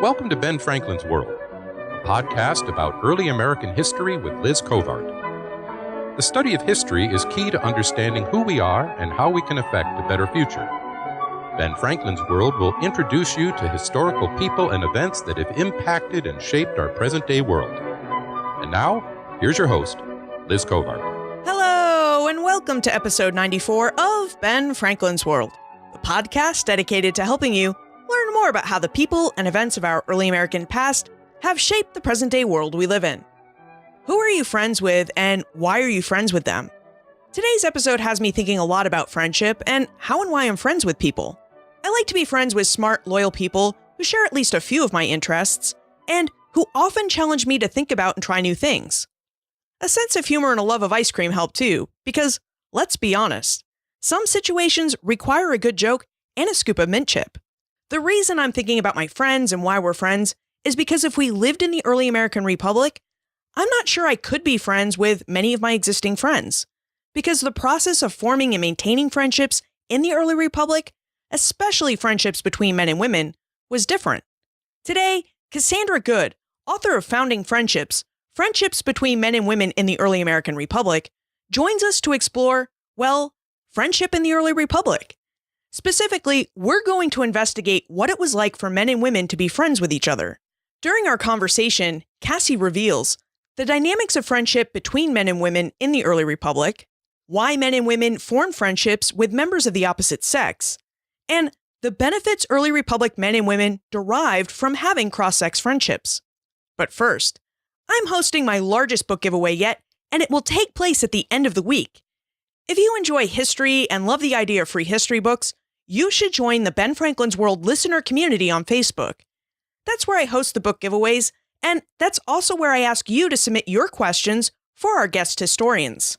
Welcome to Ben Franklin's World, a podcast about early American history with Liz Covart. The study of history is key to understanding who we are and how we can affect a better future. Ben Franklin's World will introduce you to historical people and events that have impacted and shaped our present-day world. And now, here's your host, Liz Covart. Hello, and welcome to episode 94 of Ben Franklin's World, the podcast dedicated to helping you learn more about how the people and events of our early American past have shaped the present-day world we live in. Who are you friends with, and why are you friends with them? Today's episode has me thinking a lot about friendship and how and why I'm friends with people. I like to be friends with smart, loyal people who share at least a few of my interests, and who often challenge me to think about and try new things. A sense of humor and a love of ice cream help too, because, let's be honest, some situations require a good joke and a scoop of mint chip. The reason I'm thinking about my friends and why we're friends is because if we lived in the early American Republic, I'm not sure I could be friends with many of my existing friends. Because the process of forming and maintaining friendships in the early Republic, especially friendships between men and women, was different. Today, Cassandra Good, author of Founding Friendships, Friendships Between Men and Women in the Early American Republic, joins us to explore, well, friendship in the early Republic. Specifically, we're going to investigate what it was like for men and women to be friends with each other. During our conversation, Cassie reveals the dynamics of friendship between men and women in the early Republic, why men and women formed friendships with members of the opposite sex, and the benefits early Republic men and women derived from having cross-sex friendships. But first, I'm hosting my largest book giveaway yet, and it will take place at the end of the week. If you enjoy history and love the idea of free history books, you should join the Ben Franklin's World listener community on Facebook. That's where I host the book giveaways, and that's also where I ask you to submit your questions for our guest historians.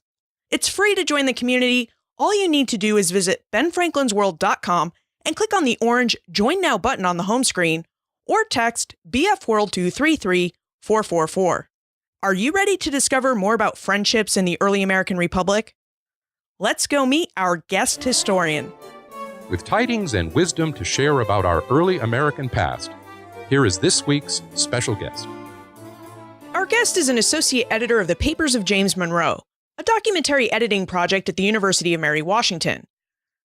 It's free to join the community. All you need to do is visit benfranklinsworld.com and click on the orange Join Now button on the home screen, or text BF World to 33444. Are you ready to discover more about friendships in the early American Republic? Let's go meet our guest historian. With tidings and wisdom to share about our early American past, here is this week's special guest. Our guest is an associate editor of the Papers of James Monroe, a documentary editing project at the University of Mary Washington.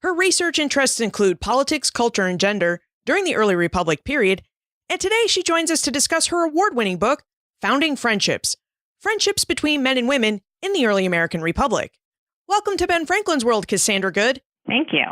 Her research interests include politics, culture, and gender during the early Republic period, and today she joins us to discuss her award-winning book, Founding Friendships, Friendships Between Men and Women in the Early American Republic. Welcome to Ben Franklin's World, Cassandra Good. Thank you.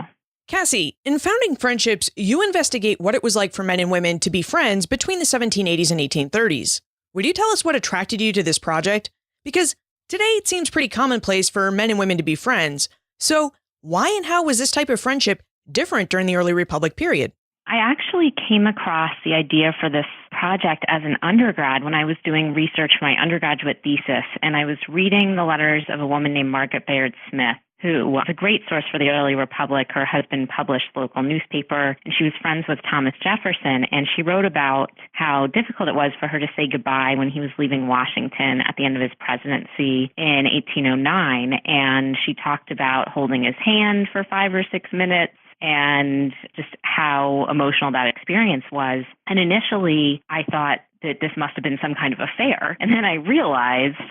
Cassie, in Founding Friendships, you investigate what it was like for men and women to be friends between the 1780s and 1830s. Would you tell us what attracted you to this project? Because today it seems pretty commonplace for men and women to be friends. So why and how was this type of friendship different during the early Republic period? I actually came across the idea for this project as an undergrad when I was doing research for my undergraduate thesis, and I was reading the letters of a woman named Margaret Bayard Smith, who was a great source for the early Republic. Her husband published the local newspaper, and she was friends with Thomas Jefferson, and she wrote about how difficult it was for her to say goodbye when he was leaving Washington at the end of his presidency in 1809, and she talked about holding his hand for 5 or 6 minutes, and just how emotional that experience was. And initially, I thought that this must have been some kind of affair. And then I realized,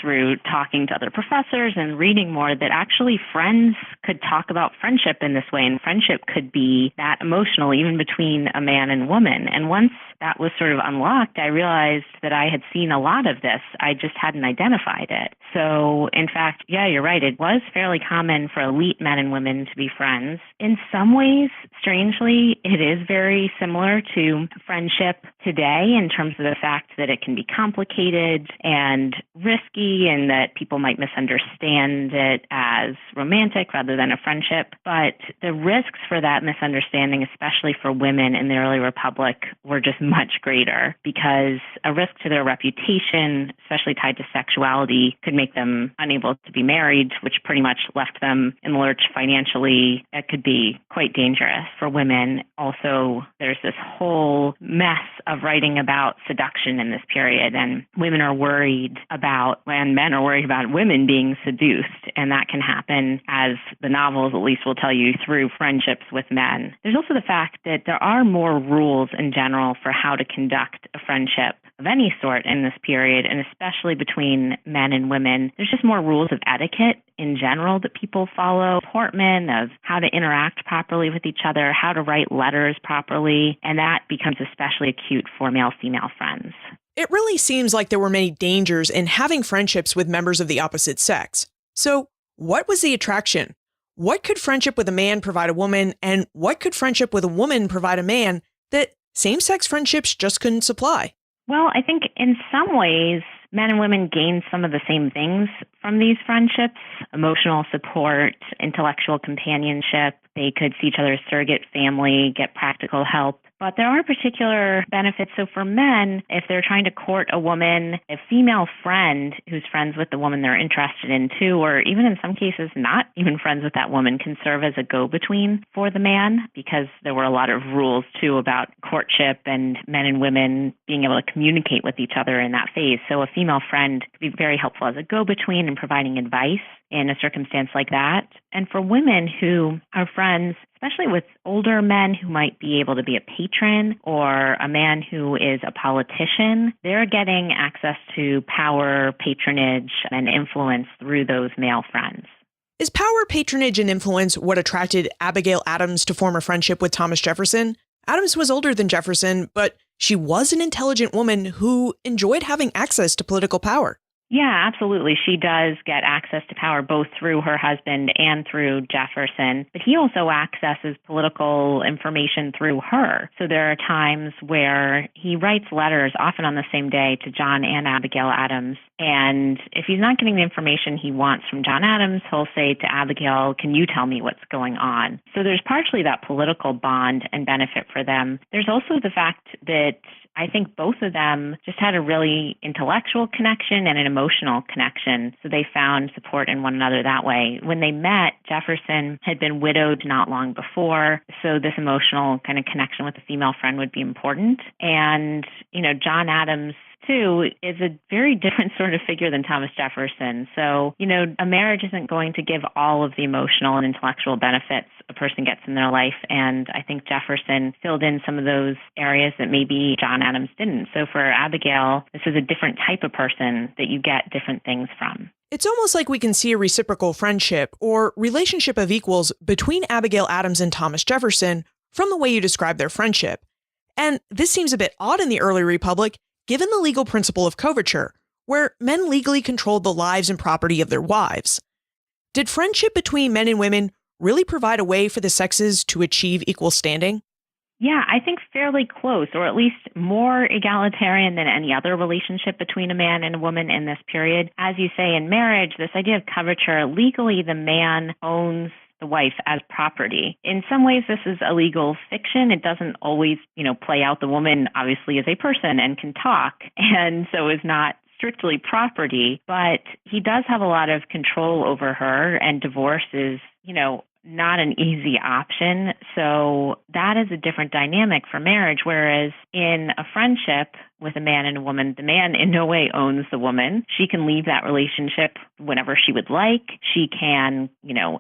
through talking to other professors and reading more, that actually friends could talk about friendship in this way, and friendship could be that emotional, even between a man and woman. And once that was sort of unlocked, I realized that I had seen a lot of this. I just hadn't identified it. So, in fact, yeah, you're right. It was fairly common for elite men and women to be friends. In some ways, strangely, it is very similar to friendship today in terms of the fact that it can be complicated and risky, and that people might misunderstand it as romantic rather than a friendship. But the risks for that misunderstanding, especially for women in the early Republic, were just much greater, because a risk to their reputation, especially tied to sexuality, could make them unable to be married, which pretty much left them in the lurch financially. It could be quite dangerous for women. Also, there's this whole mess of writing about seduction in this period, and women are worried about, and men are worried about women being seduced, and that can happen, as the novels at least will tell you, through friendships with men. There's also the fact that there are more rules in general for how to conduct a friendship of any sort in this period, and especially between men and women. There's just more rules of etiquette in general that people follow, deportment of how to interact properly with each other, how to write letters properly, and that becomes especially acute for male-female friends. It really seems like there were many dangers in having friendships with members of the opposite sex. So, what was the attraction? What could friendship with a man provide a woman, and what could friendship with a woman provide a man that same-sex friendships just couldn't supply? Well, I think in some ways, men and women gain some of the same things from these friendships: emotional support, intellectual companionship. They could see each other as surrogate family, get practical help. But there are particular benefits. So for men, if they're trying to court a woman, a female friend who's friends with the woman they're interested in too, or even in some cases not even friends with that woman, can serve as a go-between for the man, because there were a lot of rules too about courtship and men and women being able to communicate with each other in that phase. So a female friend could be very helpful as a go-between in providing advice in a circumstance like that. And for women who are friends, especially with older men who might be able to be a patron, or a man who is a politician, they're getting access to power, patronage, and influence through those male friends. Is power, patronage, and influence what attracted Abigail Adams to form a friendship with Thomas Jefferson? Adams was older than Jefferson, but she was an intelligent woman who enjoyed having access to political power. Yeah, absolutely. She does get access to power both through her husband and through Jefferson, but he also accesses political information through her. So there are times where he writes letters, often on the same day, to John and Abigail Adams. And if he's not getting the information he wants from John Adams, he'll say to Abigail, "Can you tell me what's going on?" So there's partially that political bond and benefit for them. There's also the fact that I think both of them just had a really intellectual connection and an emotional connection. So they found support in one another that way. When they met, Jefferson had been widowed not long before. So this emotional kind of connection with a female friend would be important. And, John Adams too is a very different sort of figure than Thomas Jefferson. So, a marriage isn't going to give all of the emotional and intellectual benefits a person gets in their life. And I think Jefferson filled in some of those areas that maybe John Adams didn't. So for Abigail, this is a different type of person that you get different things from. It's almost like we can see a reciprocal friendship or relationship of equals between Abigail Adams and Thomas Jefferson from the way you describe their friendship. And this seems a bit odd in the early Republic, given the legal principle of coverture, where men legally controlled the lives and property of their wives. Did friendship between men and women really provide a way for the sexes to achieve equal standing? Yeah, I think fairly close, or at least more egalitarian than any other relationship between a man and a woman in this period. As you say, in marriage, this idea of coverture, legally the man owns the wife as property. In some ways, this is a legal fiction. It doesn't always, play out. The woman obviously is a person and can talk, and so is not strictly property, but he does have a lot of control over her, and divorce is, not an easy option. So that is a different dynamic for marriage, whereas in a friendship with a man and a woman, the man in no way owns the woman. She can leave that relationship whenever she would like. She can,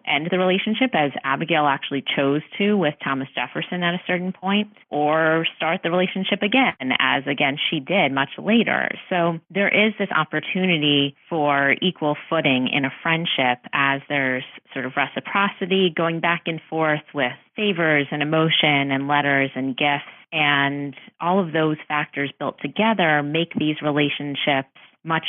end the relationship, as Abigail actually chose to with Thomas Jefferson at a certain point, or start the relationship again, as again she did much later. So there is this opportunity for equal footing in a friendship, as there's sort of reciprocity going back and forth with favors and emotion and letters and gifts. And all of those factors built together make these relationships much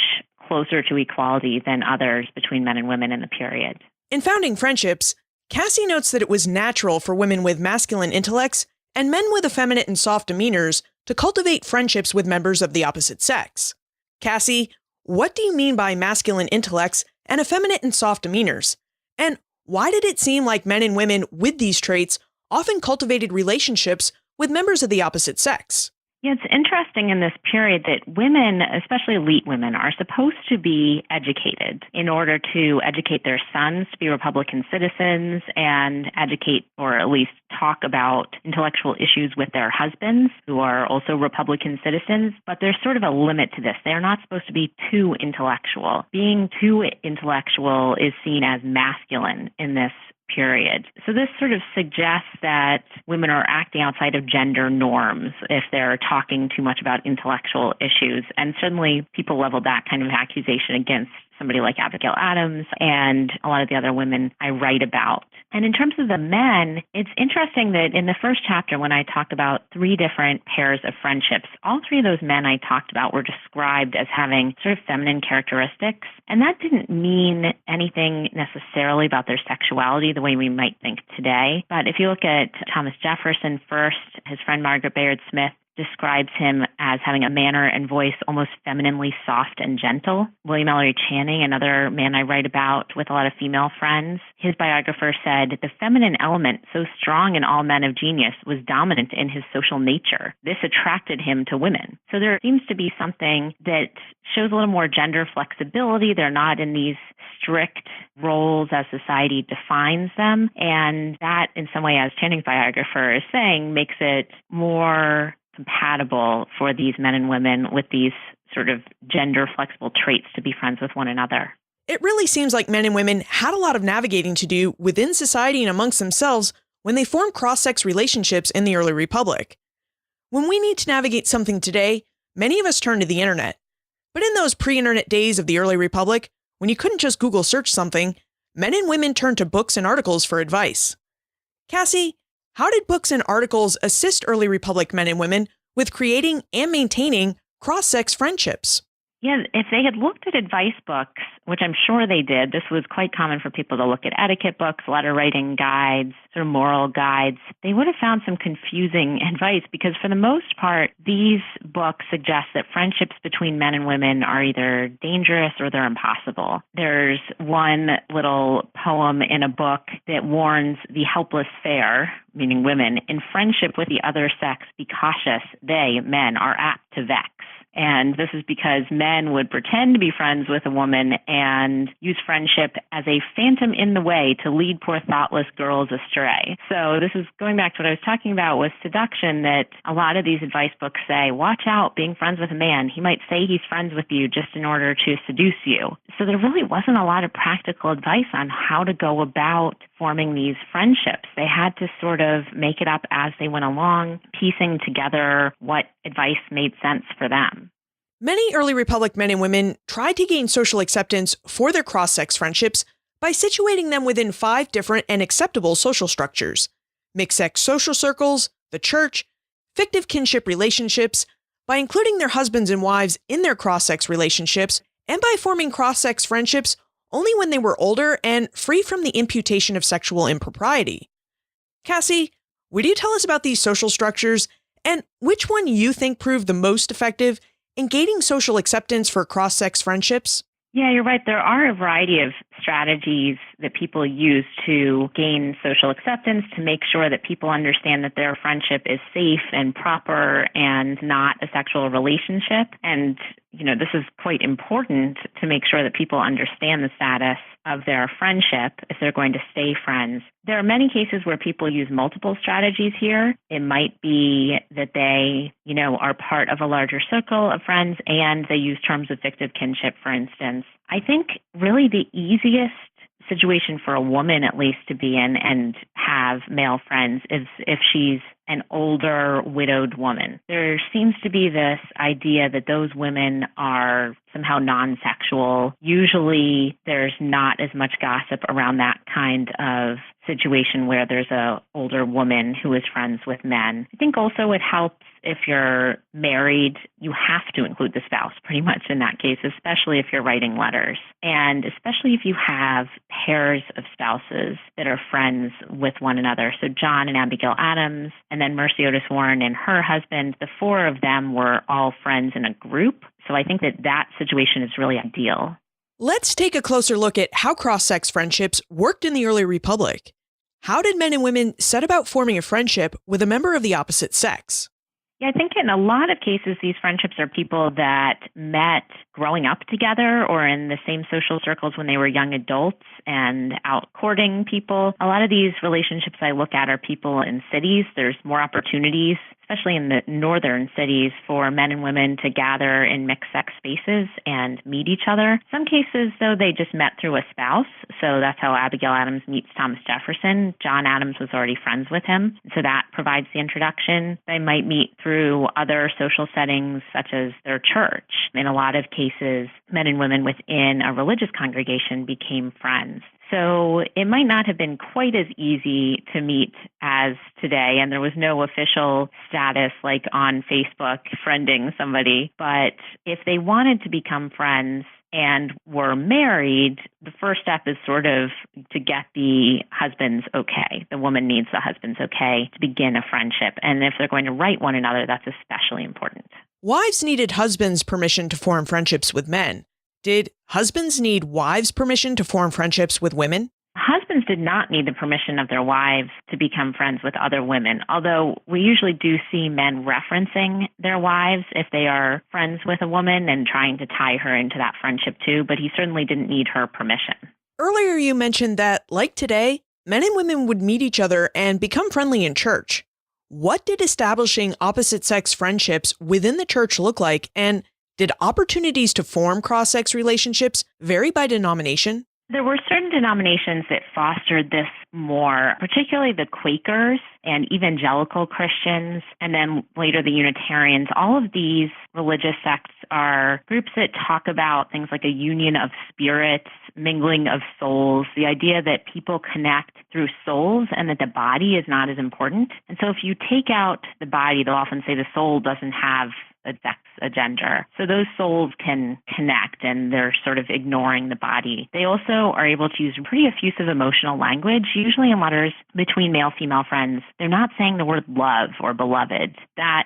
closer to equality than others between men and women in the period. In Founding Friendships, Cassie notes that it was natural for women with masculine intellects and men with effeminate and soft demeanors to cultivate friendships with members of the opposite sex. Cassie, what do you mean by masculine intellects and effeminate and soft demeanors? And why did it seem like men and women with these traits often cultivated relationships with members of the opposite sex? Yeah, it's interesting in this period that women, especially elite women, are supposed to be educated in order to educate their sons to be Republican citizens and educate or at least talk about intellectual issues with their husbands who are also Republican citizens. But there's sort of a limit to this. They're not supposed to be too intellectual. Being too intellectual is seen as masculine in this period. So this sort of suggests that women are acting outside of gender norms if they're talking too much about intellectual issues. And certainly people leveled that kind of accusation against somebody like Abigail Adams and a lot of the other women I write about. And in terms of the men, it's interesting that in the first chapter when I talked about 3 different pairs of friendships, all 3 of those men I talked about were described as having sort of feminine characteristics. And that didn't mean anything necessarily about their sexuality the way we might think today. But if you look at Thomas Jefferson first, his friend Margaret Bayard Smith describes him as having a manner and voice almost femininely soft and gentle. William Ellery Channing, another man I write about with a lot of female friends, his biographer said, "The feminine element, so strong in all men of genius, was dominant in his social nature. This attracted him to women." So there seems to be something that shows a little more gender flexibility. They're not in these strict roles as society defines them. And that, in some way, as Channing's biographer is saying, makes it more compatible for these men and women with these sort of gender flexible traits to be friends with one another. It really seems like men and women had a lot of navigating to do within society and amongst themselves when they formed cross-sex relationships in the early republic. When we need to navigate something today, many of us turn to the internet. But in those pre-internet days of the early republic, when you couldn't just Google search something, men and women turned to books and articles for advice. Cassie, how did books and articles assist early republic men and women with creating and maintaining cross-sex friendships? Yeah, if they had looked at advice books, which I'm sure they did, this was quite common for people to look at etiquette books, letter writing guides, sort of moral guides, they would have found some confusing advice because for the most part, these books suggest that friendships between men and women are either dangerous or they're impossible. There's one little poem in a book that warns the helpless fair, meaning women, in friendship with the other sex, be cautious, they, men, are apt to vex. And this is because men would pretend to be friends with a woman and use friendship as a phantom in the way to lead poor thoughtless girls astray. So this is going back to what I was talking about with seduction, that a lot of these advice books say, watch out being friends with a man. He might say he's friends with you just in order to seduce you. So there really wasn't a lot of practical advice on how to go about forming these friendships. They had to sort of make it up as they went along, piecing together what advice made sense for them. Many early republic men and women tried to gain social acceptance for their cross-sex friendships by situating them within 5 different and acceptable social structures: mixed-sex social circles, the church, fictive kinship relationships, by including their husbands and wives in their cross-sex relationships, and by forming cross-sex friendships only when they were older and free from the imputation of sexual impropriety. Cassie, would you tell us about these social structures and which one you think proved the most effective in gaining social acceptance for cross-sex friendships? Yeah, you're right. There are a variety of strategies that people use to gain social acceptance, to make sure that people understand that their friendship is safe and proper and not a sexual relationship. And, this is quite important to make sure that people understand the status of their friendship if they're going to stay friends. There are many cases where people use multiple strategies here. It might be that they, are part of a larger circle of friends and they use terms of fictive kinship, for instance. I think really the easiest situation for a woman, at least, to be in and have male friends is if she's an older widowed woman. There seems to be this idea that those women are somehow non-sexual. Usually there's not as much gossip around that kind of situation where there's an older woman who is friends with men. I think also it helps if you're married, you have to include the spouse pretty much in that case, especially if you're writing letters. And especially if you have pairs of spouses that are friends with one another. So John and Abigail Adams, and then Mercy Otis Warren and her husband, the 4 of them were all friends in a group. So I think that situation is really ideal. Let's take a closer look at how cross-sex friendships worked in the early republic. How did men and women set about forming a friendship with a member of the opposite sex? Yeah, I think in a lot of cases, these friendships are people that met growing up together or in the same social circles when they were young adults and out courting people. A lot of these relationships I look at are people in cities. There's more opportunities, especially in the northern cities, for men and women to gather in mixed-sex spaces and meet each other. Some cases, though, they just met through a spouse. So that's how Abigail Adams meets Thomas Jefferson. John Adams was already friends with him. So that provides the introduction. They might meet through other social settings, such as their church. In a lot of cases, men and women within a religious congregation became friends. So it might not have been quite as easy to meet as today, and there was no official status like on Facebook friending somebody. But if they wanted to become friends and were married, the first step is sort of to get the husband's okay. The woman needs the husband's okay to begin a friendship. And if they're going to write one another, that's especially important. Wives needed husbands' permission to form friendships with men. Did husbands need wives' permission to form friendships with women? Husbands did not need the permission of their wives to become friends with other women, although we usually do see men referencing their wives if they are friends with a woman and trying to tie her into that friendship too, but he certainly didn't need her permission. Earlier you mentioned that, like today, men and women would meet each other and become friendly in church. What did establishing opposite-sex friendships within the church look like, and did opportunities to form cross-sex relationships vary by denomination? There were certain denominations that fostered this more, particularly the Quakers and evangelical Christians, and then later the Unitarians. All of these religious sects are groups that talk about things like a union of spirits, mingling of souls, the idea that people connect through souls and that the body is not as important. And so if you take out the body, they'll often say the soul doesn't have a sex, a gender. So those souls can connect and they're sort of ignoring the body. They also are able to use pretty effusive emotional language, usually in letters between male-female friends. They're not saying the word love or beloved. That,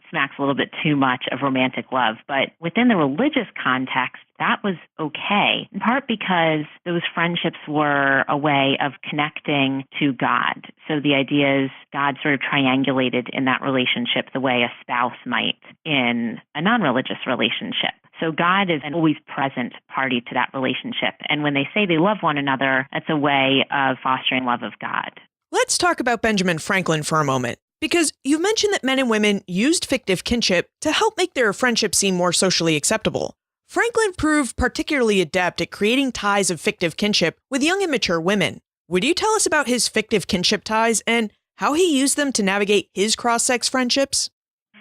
smacks a little bit too much of romantic love. But within the religious context, that was okay, in part because those friendships were a way of connecting to God. So the idea is God sort of triangulated in that relationship the way a spouse might in a non-religious relationship. So God is an always present party to that relationship. And when they say they love one another, that's a way of fostering love of God. Let's talk about Benjamin Franklin for a moment, because you've mentioned that men and women used fictive kinship to help make their friendship seem more socially acceptable. Franklin proved particularly adept at creating ties of fictive kinship with young and mature women. Would you tell us about his fictive kinship ties and how he used them to navigate his cross-sex friendships?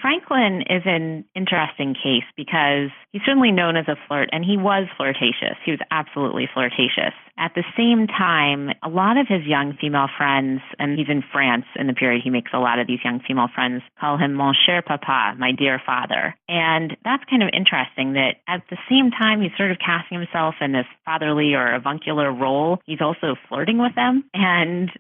Franklin is an interesting case because he's certainly known as a flirt, and he was flirtatious. He was absolutely flirtatious. At the same time, a lot of his young female friends, and he's in France in the period he makes a lot of these young female friends, call him mon cher papa, my dear father. And that's kind of interesting that at the same time he's sort of casting himself in this fatherly or avuncular role, he's also flirting with them. And,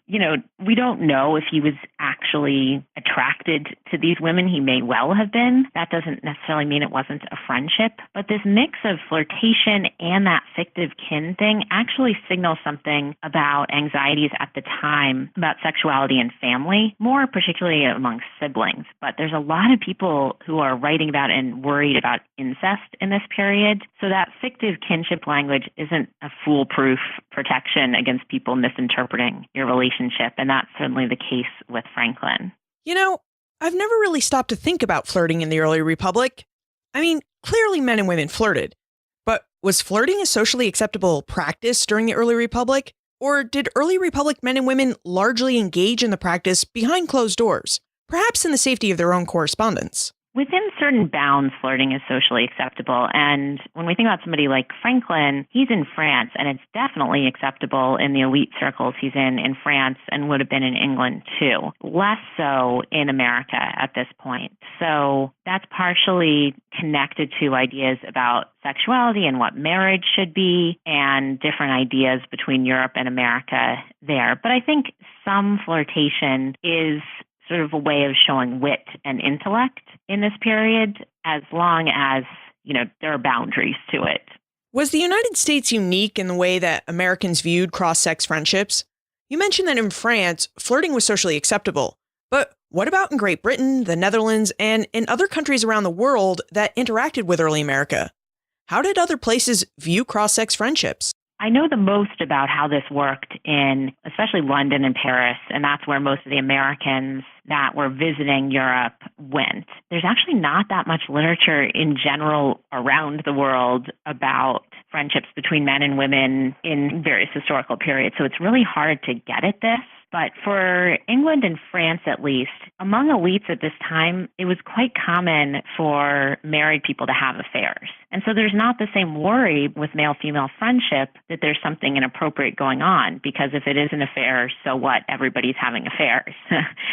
we don't know if he was actually attracted to these women. He may well have been. That doesn't necessarily mean it wasn't a friendship. But this mix of flirtation and that fictive kin thing actually signals something about anxieties at the time about sexuality and family, more particularly among siblings. But there's a lot of people who are writing about and worried about incest in this period. So that fictive kinship language isn't a foolproof protection against people misinterpreting your relationship. And that's certainly the case with Franklin. I've never really stopped to think about flirting in the early Republic. I mean, clearly men and women flirted. But was flirting a socially acceptable practice during the early Republic? Or did early Republic men and women largely engage in the practice behind closed doors, perhaps in the safety of their own correspondence? Within certain bounds, flirting is socially acceptable. And when we think about somebody like Franklin, he's in France, and it's definitely acceptable in the elite circles he's in France and would have been in England too. Less so in America at this point. So that's partially connected to ideas about sexuality and what marriage should be and different ideas between Europe and America there. But I think some flirtation is sort of a way of showing wit and intellect in this period, as long as, there are boundaries to it. Was the United States unique in the way that Americans viewed cross-sex friendships? You mentioned that in France, flirting was socially acceptable, But what about in Great Britain, the Netherlands, and in other countries around the world that interacted with early America? How did other places view cross-sex friendships? I know the most about how this worked in especially London and Paris, and that's where most of the Americans that were visiting Europe went. There's actually not that much literature in general around the world about friendships between men and women in various historical periods, so it's really hard to get at this. But for England and France, at least, among elites at this time, it was quite common for married people to have affairs. And so there's not the same worry with male-female friendship that there's something inappropriate going on, because if it is an affair, so what? Everybody's having affairs.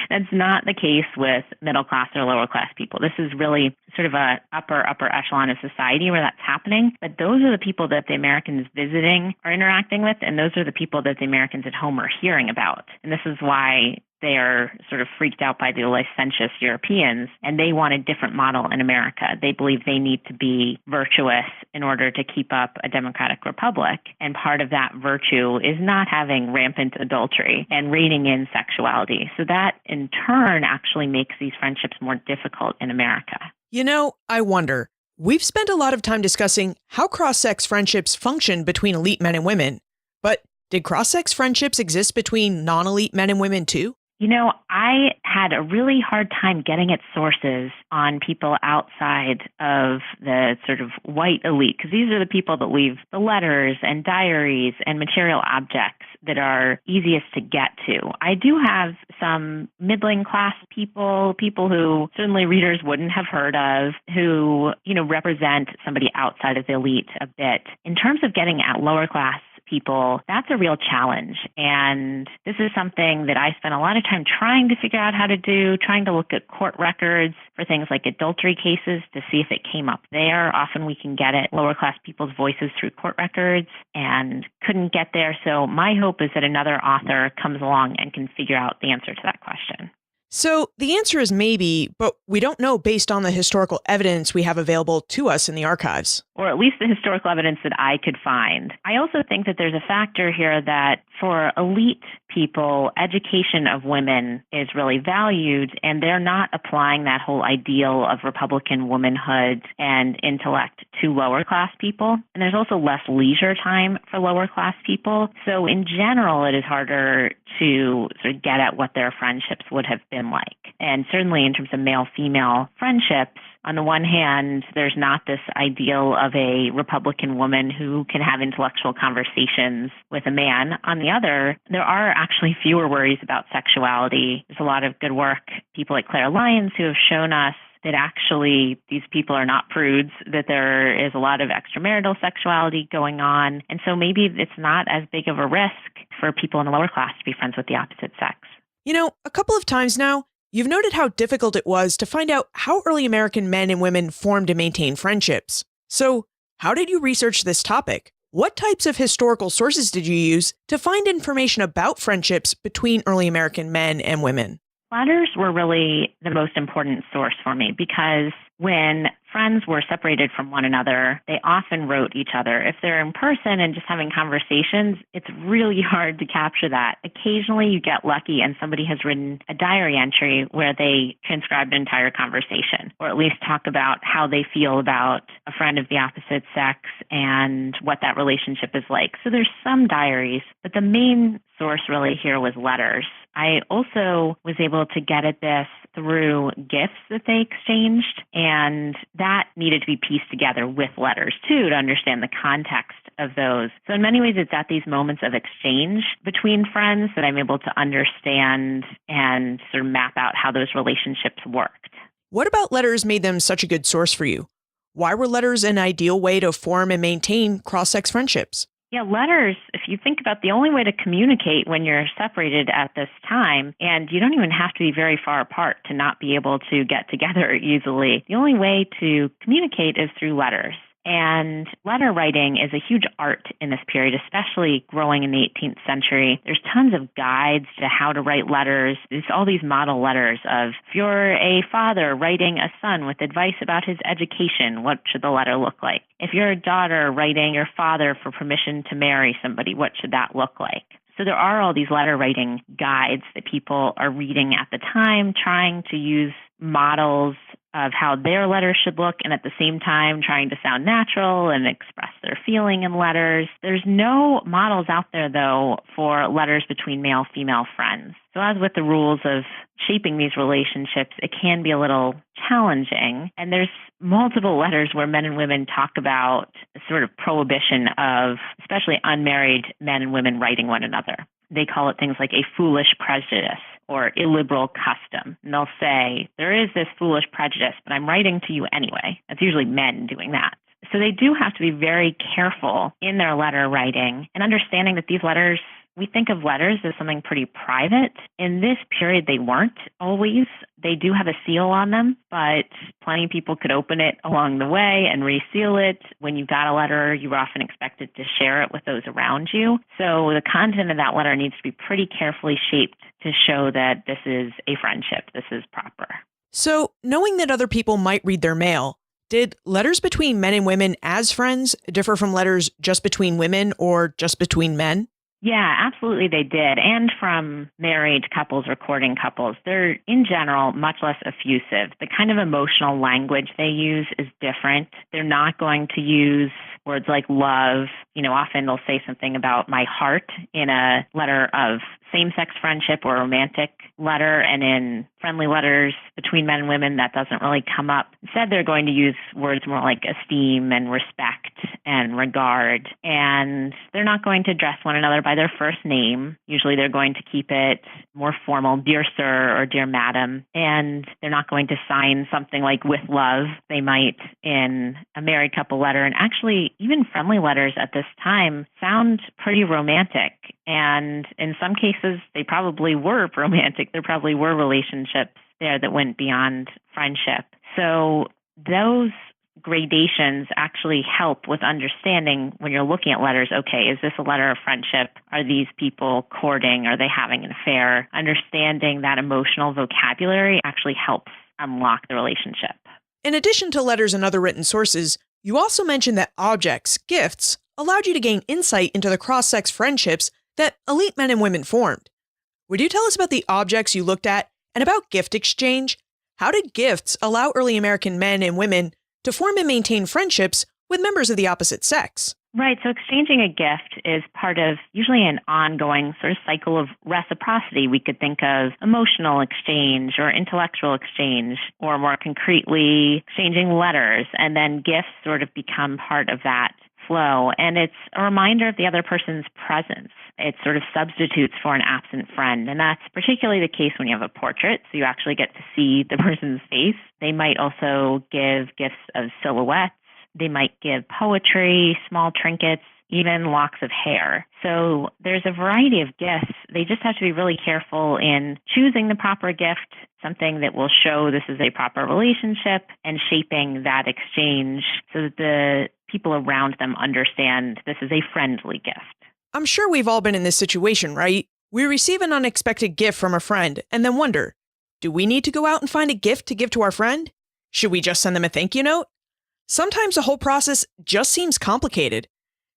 That's not the case with middle-class or lower-class people. This is really sort of a upper echelon of society where that's happening. But those are the people that the Americans visiting are interacting with, and those are the people that the Americans at home are hearing about. And this is why they are sort of freaked out by the licentious Europeans, and they want a different model in America. They believe they need to be virtuous in order to keep up a democratic republic, and part of that virtue is not having rampant adultery and reining in sexuality. So that, in turn, actually makes these friendships more difficult in America. You know, I wonder. We've spent a lot of time discussing how cross-sex friendships function between elite men and women, but did cross-sex friendships exist between non-elite men and women too? You know, I had a really hard time getting at sources on people outside of the sort of white elite, because these are the people that leave the letters and diaries and material objects that are easiest to get to. I do have some middling class people who certainly readers wouldn't have heard of, who, represent somebody outside of the elite a bit. In terms of getting at lower class people, that's a real challenge. And this is something that I spent a lot of time trying to figure out how to do, trying to look at court records for things like adultery cases to see if it came up there. Often we can get at lower class people's voices through court records and couldn't get there. So my hope is that another author comes along and can figure out the answer to that question. So the answer is maybe, but we don't know based on the historical evidence we have available to us in the archives. Or at least the historical evidence that I could find. I also think that there's a factor here that for elite people, education of women is really valued, and they're not applying that whole ideal of Republican womanhood and intellect to lower class people. And there's also less leisure time for lower class people. So in general, it is harder to sort of get at what their friendships would have been like. And certainly in terms of male-female friendships, on the one hand, there's not this ideal of a Republican woman who can have intellectual conversations with a man. On the other, there are actually fewer worries about sexuality. There's a lot of good work, people like Claire Lyons, who have shown us that actually these people are not prudes, that there is a lot of extramarital sexuality going on. And so maybe it's not as big of a risk for people in the lower class to be friends with the opposite sex. You know, a couple of times now, you've noted how difficult it was to find out how early American men and women formed and maintained friendships. So, how did you research this topic? What types of historical sources did you use to find information about friendships between early American men and women? Letters were really the most important source for me because when friends were separated from one another, they often wrote each other. If they're in person and just having conversations, it's really hard to capture that. Occasionally you get lucky and somebody has written a diary entry where they transcribed an entire conversation, or at least talk about how they feel about a friend of the opposite sex and what that relationship is like. So there's some diaries, but the main source really here was letters. I also was able to get at this through gifts that they exchanged, and that needed to be pieced together with letters, too, to understand the context of those. So in many ways, it's at these moments of exchange between friends that I'm able to understand and sort of map out how those relationships worked. What about letters made them such a good source for you? Why were letters an ideal way to form and maintain cross-sex friendships? Yeah, letters, if you think about the only way to communicate when you're separated at this time, and you don't even have to be very far apart to not be able to get together easily, the only way to communicate is through letters. And letter writing is a huge art in this period, especially growing in the 18th century. There's tons of guides to how to write letters. There's all these model letters of, if you're a father writing a son with advice about his education, what should the letter look like? If you're a daughter writing your father for permission to marry somebody, what should that look like? So there are all these letter writing guides that people are reading at the time, trying to use models of how their letters should look, and at the same time trying to sound natural and express their feeling in letters. There's no models out there, though, for letters between male-female friends. So as with the rules of shaping these relationships, it can be a little challenging. And there's multiple letters where men and women talk about a sort of prohibition of especially unmarried men and women writing one another. They call it things like a foolish prejudice or illiberal custom. And they'll say, there is this foolish prejudice, but I'm writing to you anyway. That's usually men doing that. So they do have to be very careful in their letter writing and understanding that these letters, we think of letters as something pretty private. In this period, they weren't always. They do have a seal on them, but plenty of people could open it along the way and reseal it. When you got a letter, you were often expected to share it with those around you. So the content of that letter needs to be pretty carefully shaped to show that this is a friendship, this is proper. So, knowing that other people might read their mail, did letters between men and women as friends differ from letters just between women or just between men? Yeah, absolutely they did. And from married couples or courting couples, they're in general much less effusive. The kind of emotional language they use is different. They're not going to use words like love. Often they'll say something about my heart in a letter of same-sex friendship or romantic letter, and in friendly letters between men and women, that doesn't really come up. Instead, they're going to use words more like esteem and respect and regard, and they're not going to address one another by their first name. Usually they're going to keep it more formal, dear sir or dear madam, and they're not going to sign something like with love. They might in a married couple letter, and actually even friendly letters at this time sound pretty romantic. And in some cases, they probably were romantic. There probably were relationships there that went beyond friendship. So those gradations actually help with understanding when you're looking at letters, okay, is this a letter of friendship? Are these people courting? Are they having an affair? Understanding that emotional vocabulary actually helps unlock the relationship. In addition to letters and other written sources, you also mentioned that objects, gifts, allowed you to gain insight into the cross-sex friendships that elite men and women formed. Would you tell us about the objects you looked at and about gift exchange? How did gifts allow early American men and women to form and maintain friendships with members of the opposite sex? Right. So exchanging a gift is part of usually an ongoing sort of cycle of reciprocity. We could think of emotional exchange or intellectual exchange, or more concretely, exchanging letters, and then gifts sort of become part of that flow. And it's a reminder of the other person's presence. It sort of substitutes for an absent friend. And that's particularly the case when you have a portrait, so you actually get to see the person's face. They might also give gifts of silhouettes. They might give poetry, small trinkets, even locks of hair. So there's a variety of gifts. They just have to be really careful in choosing the proper gift, something that will show this is a proper relationship, and shaping that exchange so that the people around them understand this is a friendly gift. I'm sure we've all been in this situation, right? We receive an unexpected gift from a friend and then wonder, do we need to go out and find a gift to give to our friend? Should we just send them a thank you note? Sometimes the whole process just seems complicated.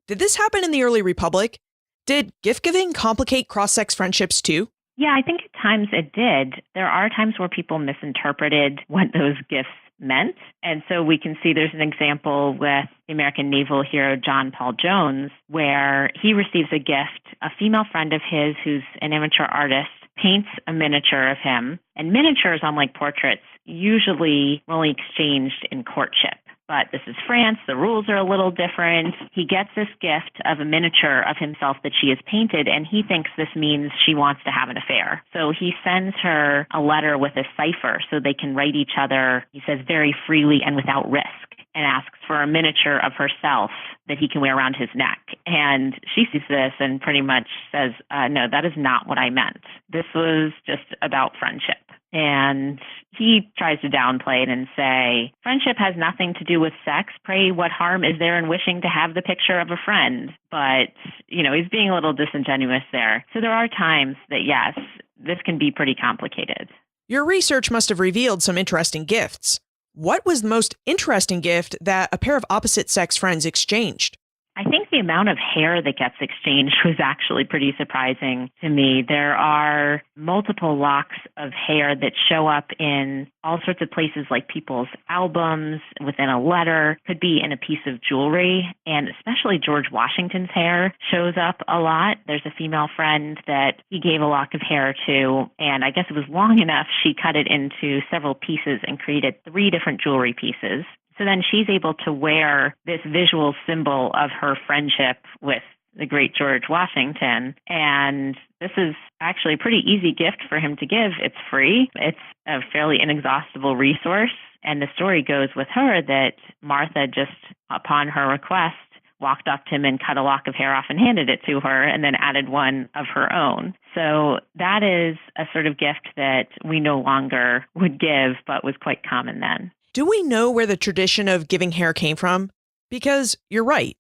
Did this happen in the early Republic? Did gift giving complicate cross-sex friendships too? Yeah, I think at times it did. There are times where people misinterpreted what those gifts meant. And so we can see there's an example with the American naval hero John Paul Jones, where he receives a gift. A female friend of his who's an amateur artist paints a miniature of him. And miniatures, unlike portraits, usually were only exchanged in courtship. But this is France. The rules are a little different. He gets this gift of a miniature of himself that she has painted, and he thinks this means she wants to have an affair. So he sends her a letter with a cipher so they can write each other, he says, very freely and without risk, and asks for a miniature of herself that he can wear around his neck. And she sees this and pretty much says, no, that is not what I meant. This was just about friendship. And he tries to downplay it and say, friendship has nothing to do with sex. Pray, what harm is there in wishing to have the picture of a friend? But, he's being a little disingenuous there. So there are times that, yes, this can be pretty complicated. Your research must have revealed some interesting gifts. What was the most interesting gift that a pair of opposite sex friends exchanged? I think the amount of hair that gets exchanged was actually pretty surprising to me. There are multiple locks of hair that show up in all sorts of places, like people's albums, within a letter, could be in a piece of jewelry, and especially George Washington's hair shows up a lot. There's a female friend that he gave a lock of hair to, and I guess it was long enough, she cut it into several pieces and created 3 different jewelry pieces. So then she's able to wear this visual symbol of her friendship with the great George Washington. And this is actually a pretty easy gift for him to give. It's free. It's a fairly inexhaustible resource. And the story goes with her that Martha, just upon her request, walked up to him and cut a lock of hair off and handed it to her, and then added one of her own. So that is a sort of gift that we no longer would give, but was quite common then. Do we know where the tradition of giving hair came from? Because you're right.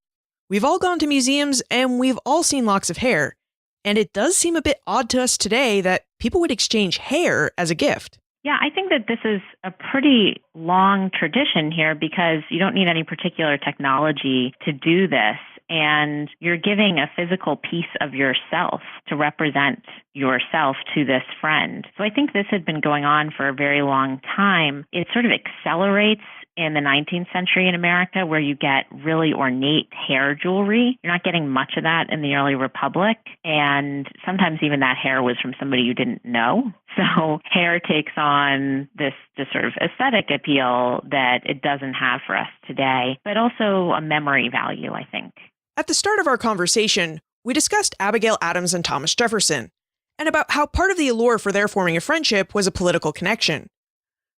We've all gone to museums and we've all seen locks of hair. And it does seem a bit odd to us today that people would exchange hair as a gift. Yeah, I think that this is a pretty long tradition here because you don't need any particular technology to do this. And you're giving a physical piece of yourself to represent yourself to this friend. So I think this had been going on for a very long time. It sort of accelerates in the 19th century in America, where you get really ornate hair jewelry. You're not getting much of that in the early Republic. And sometimes even that hair was from somebody you didn't know. So hair takes on this sort of aesthetic appeal that it doesn't have for us today, but also a memory value, I think. At the start of our conversation, we discussed Abigail Adams and Thomas Jefferson, and about how part of the allure for their forming a friendship was a political connection.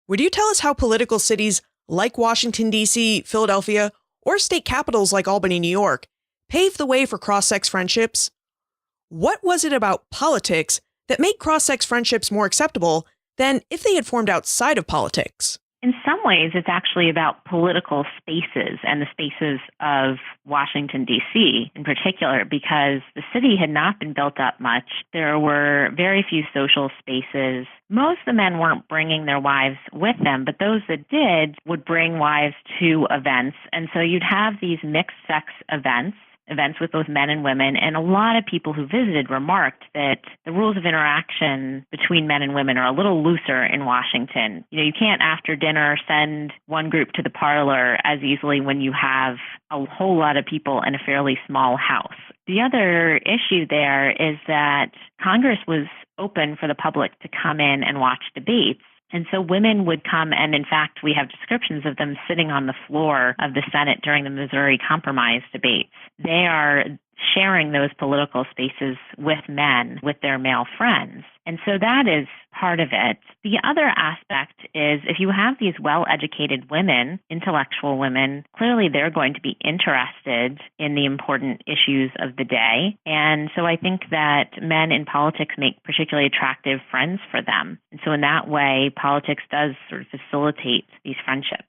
Would you tell us how political cities like Washington, D.C., Philadelphia, or state capitals like Albany, New York, paved the way for cross-sex friendships? What was it about politics that made cross-sex friendships more acceptable than if they had formed outside of politics? In some ways, it's actually about political spaces and the spaces of Washington, D.C. in particular, because the city had not been built up much. There were very few social spaces. Most of the men weren't bringing their wives with them, but those that did would bring wives to events. And so you'd have these mixed-sex events with both men and women, and a lot of people who visited remarked that the rules of interaction between men and women are a little looser in Washington. You can't after dinner send one group to the parlor as easily when you have a whole lot of people in a fairly small house. The other issue there is that Congress was open for the public to come in and watch debates. And so women would come, and in fact, we have descriptions of them sitting on the floor of the Senate during the Missouri Compromise debates. They are sharing those political spaces with men, with their male friends. And so that is part of it. The other aspect is if you have these well-educated women, intellectual women, clearly they're going to be interested in the important issues of the day. And so I think that men in politics make particularly attractive friends for them. And so in that way, politics does sort of facilitate these friendships.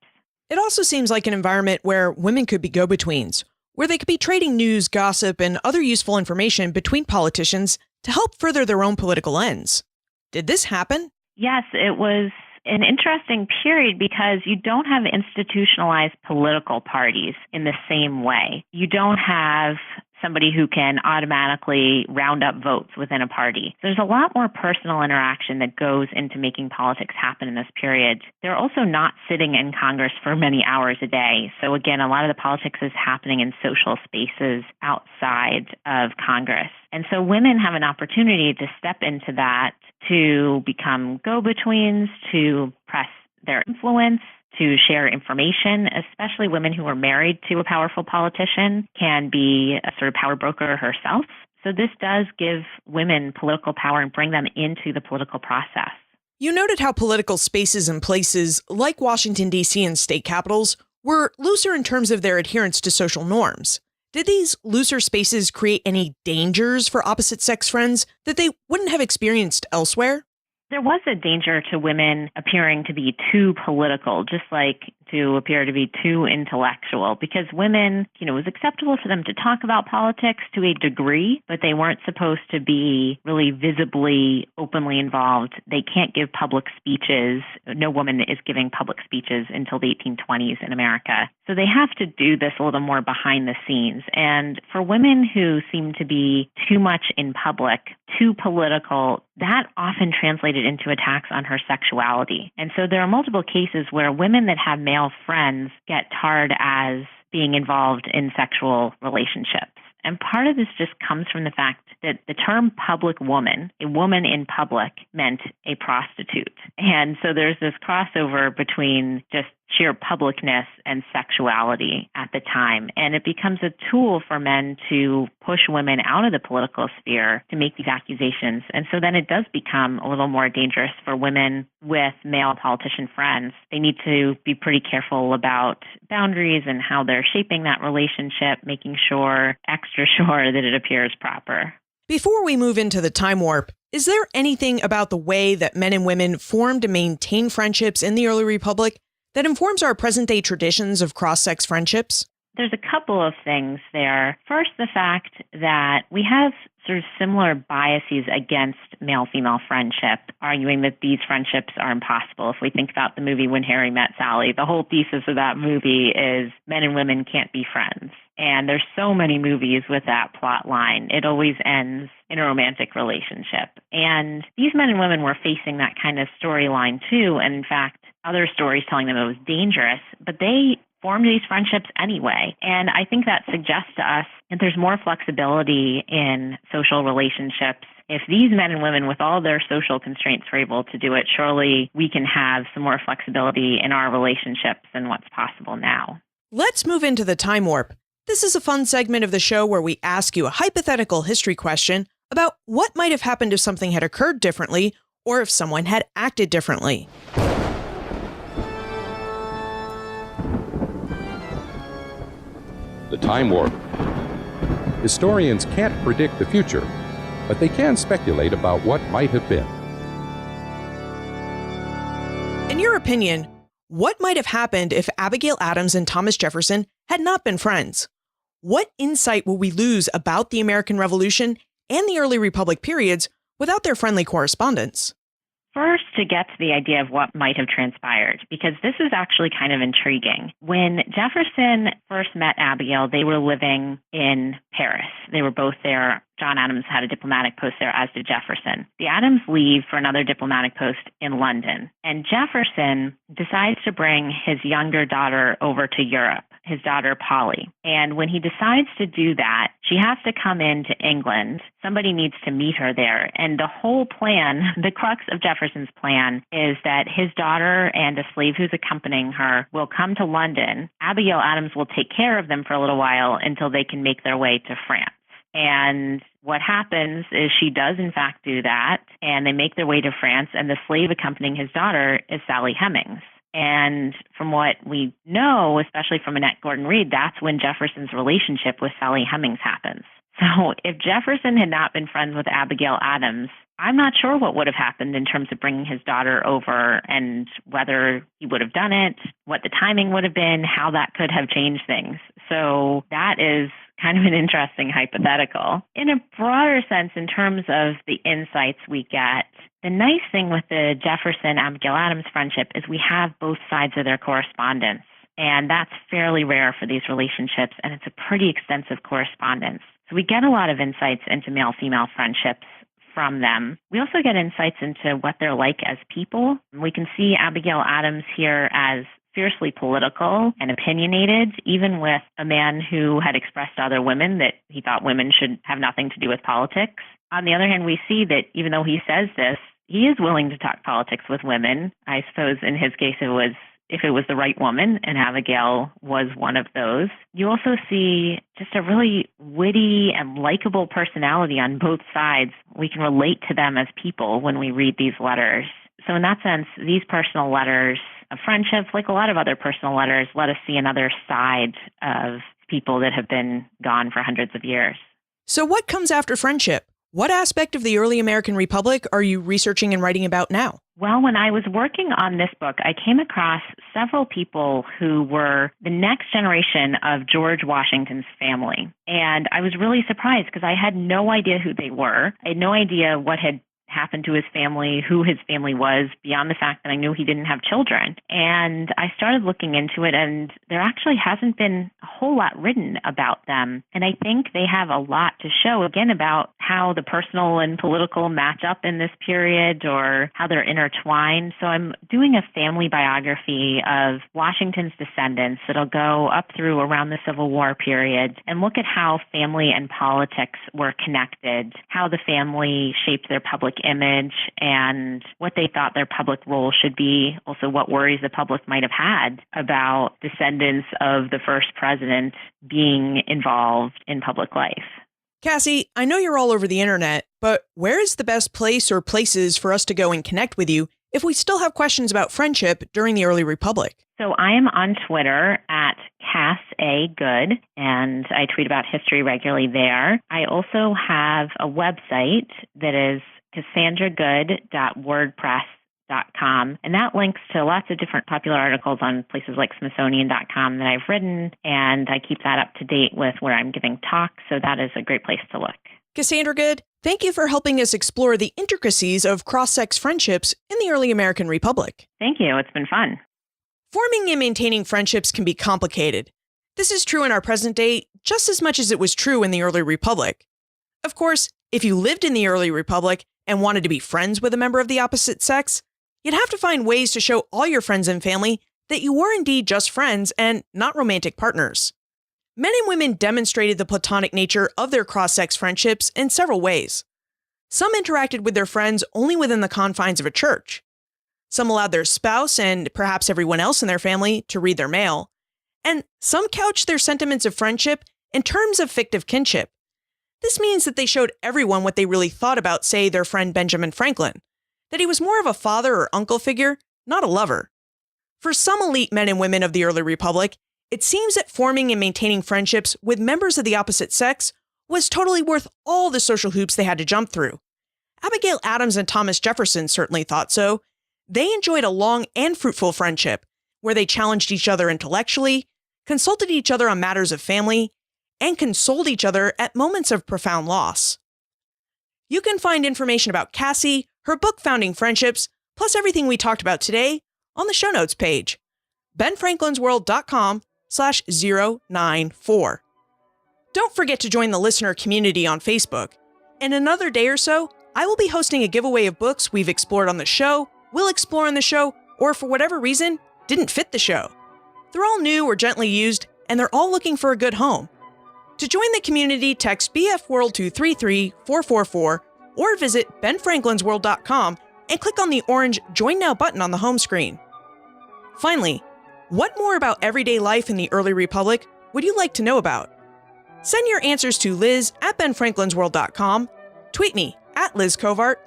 It also seems like an environment where women could be go-betweens, where they could be trading news, gossip, and other useful information between politicians to help further their own political ends. Did this happen? Yes, it was an interesting period because you don't have institutionalized political parties in the same way. You don't have somebody who can automatically round up votes within a party. There's a lot more personal interaction that goes into making politics happen in this period. They're also not sitting in Congress for many hours a day. So again, a lot of the politics is happening in social spaces outside of Congress. And so women have an opportunity to step into that, to become go-betweens, to press their influence, to share information, especially women who are married to a powerful politician can be a sort of power broker herself. So this does give women political power and bring them into the political process. You noted how political spaces and places like Washington, D.C. and state capitals were looser in terms of their adherence to social norms. Did these looser spaces create any dangers for opposite-sex friends that they wouldn't have experienced elsewhere? There was a danger to women appearing to be too political, just like to appear to be too intellectual because women, it was acceptable for them to talk about politics to a degree, but they weren't supposed to be really visibly, openly involved. They can't give public speeches. No woman is giving public speeches until the 1820s in America. So they have to do this a little more behind the scenes. And for women who seem to be too much in public, too political, that often translated into attacks on her sexuality. And so there are multiple cases where women that have male friends get tarred as being involved in sexual relationships. And part of this just comes from the fact that the term public woman, a woman in public, meant a prostitute. And so there's this crossover between just sheer publicness and sexuality at the time. And it becomes a tool for men to push women out of the political sphere to make these accusations. And so then it does become a little more dangerous for women with male politician friends. They need to be pretty careful about boundaries and how they're shaping that relationship, making sure, extra sure that it appears proper. Before we move into the time warp, is there anything about the way that men and women formed and maintained friendships in the early republic that informs our present-day traditions of cross-sex friendships? There's a couple of things there. First, the fact that we have sort of similar biases against male-female friendship, arguing that these friendships are impossible. If we think about the movie When Harry Met Sally, the whole thesis of that movie is men and women can't be friends. And there's so many movies with that plot line. It always ends in a romantic relationship. And these men and women were facing that kind of storyline too. And in fact, other stories telling them it was dangerous, but they formed these friendships anyway. And I think that suggests to us that there's more flexibility in social relationships. If these men and women with all their social constraints were able to do it, surely we can have some more flexibility in our relationships than what's possible now. Let's move into the time warp. This is a fun segment of the show where we ask you a hypothetical history question about what might have happened if something had occurred differently or if someone had acted differently. The time warp. Historians can't predict the future, but they can speculate about what might have been. In your opinion, what might have happened if Abigail Adams and Thomas Jefferson had not been friends? What insight will we lose about the American Revolution and the early Republic periods without their friendly correspondence? First, to get to the idea of what might have transpired, because this is actually kind of intriguing. When Jefferson first met Abigail, they were living in Paris. They were both there. John Adams had a diplomatic post there, as did Jefferson. The Adams leave for another diplomatic post in London, and Jefferson decides to bring his younger daughter over to Europe, his daughter Polly. And when he decides to do that, she has to come into England. Somebody needs to meet her there. And the whole plan, the crux of Jefferson's plan, is that his daughter and a slave who's accompanying her will come to London. Abigail Adams will take care of them for a little while until they can make their way to France. And what happens is she does, in fact, do that, and they make their way to France, and the slave accompanying his daughter is Sally Hemings. And from what we know, especially from Annette Gordon-Reed, that's when Jefferson's relationship with Sally Hemings happens. So if Jefferson had not been friends with Abigail Adams, I'm not sure what would have happened in terms of bringing his daughter over and whether he would have done it, what the timing would have been, how that could have changed things. So that is kind of an interesting hypothetical. In a broader sense, in terms of the insights we get, the nice thing with the Jefferson-Abigail Adams friendship is we have both sides of their correspondence. And that's fairly rare for these relationships, and it's a pretty extensive correspondence. So we get a lot of insights into male-female friendships from them. We also get insights into what they're like as people. We can see Abigail Adams here as fiercely political and opinionated, even with a man who had expressed to other women that he thought women should have nothing to do with politics. On the other hand, we see that even though he says this, he is willing to talk politics with women. I suppose in his case if it was the right woman, and Abigail was one of those. You also see just a really witty and likable personality on both sides. We can relate to them as people when we read these letters. So in that sense, these personal letters of friendship, like a lot of other personal letters, let us see another side of people that have been gone for hundreds of years. So what comes after friendship? What aspect of the early American Republic are you researching and writing about now? Well, when I was working on this book, I came across several people who were the next generation of George Washington's family. And I was really surprised because I had no idea who they were. I had no idea what had happened to his family, who his family was, beyond the fact that I knew he didn't have children. And I started looking into it, and there actually hasn't been a whole lot written about them. And I think they have a lot to show, again, about how the personal and political match up in this period or how they're intertwined. So I'm doing a family biography of Washington's descendants that'll go up through around the Civil War period and look at how family and politics were connected, how the family shaped their public image and what they thought their public role should be, also what worries the public might have had about descendants of the first president being involved in public life. Cassie, I know you're all over the internet, but where is the best place or places for us to go and connect with you if we still have questions about friendship during the early republic? So I am on Twitter at Cass A. Good, and I tweet about history regularly there. I also have a website that is cassandragood.wordpress.com, and that links to lots of different popular articles on places like Smithsonian.com that I've written, and I keep that up to date with where I'm giving talks, so that is a great place to look. Cassandra Good, thank you for helping us explore the intricacies of cross-sex friendships in the early American Republic. Thank you. It's been fun. Forming and maintaining friendships can be complicated. This is true in our present day just as much as it was true in the early Republic. Of course, if you lived in the early Republic and wanted to be friends with a member of the opposite sex, you'd have to find ways to show all your friends and family that you were indeed just friends and not romantic partners. Men and women demonstrated the platonic nature of their cross-sex friendships in several ways. Some interacted with their friends only within the confines of a church. Some allowed their spouse and perhaps everyone else in their family to read their mail. And some couched their sentiments of friendship in terms of fictive kinship. This means that they showed everyone what they really thought about, say, their friend Benjamin Franklin, that he was more of a father or uncle figure, not a lover. For some elite men and women of the early republic, it seems that forming and maintaining friendships with members of the opposite sex was totally worth all the social hoops they had to jump through. Abigail Adams and Thomas Jefferson certainly thought so. They enjoyed a long and fruitful friendship, where they challenged each other intellectually, consulted each other on matters of family, and consoled each other at moments of profound loss. You can find information about Cassie, her book Founding Friendships, plus everything we talked about today on the show notes page, benfranklinsworld.com/094. Don't forget to join the listener community on Facebook. In another day or so, I will be hosting a giveaway of books we've explored on the show, will explore on the show, or for whatever reason, didn't fit the show. They're all new or gently used, and they're all looking for a good home. To join the community, text BF World to 33444 or visit benfranklinsworld.com and click on the orange Join Now button on the home screen. Finally, what more about everyday life in the early republic would you like to know about? Send your answers to Liz at benfranklinsworld.com, tweet me at Liz Covart,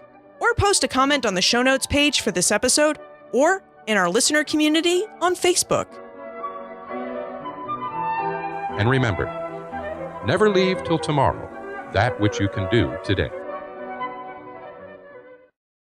or post a comment on the show notes page for this episode or in our listener community on Facebook. And remember, never leave till tomorrow that which you can do today.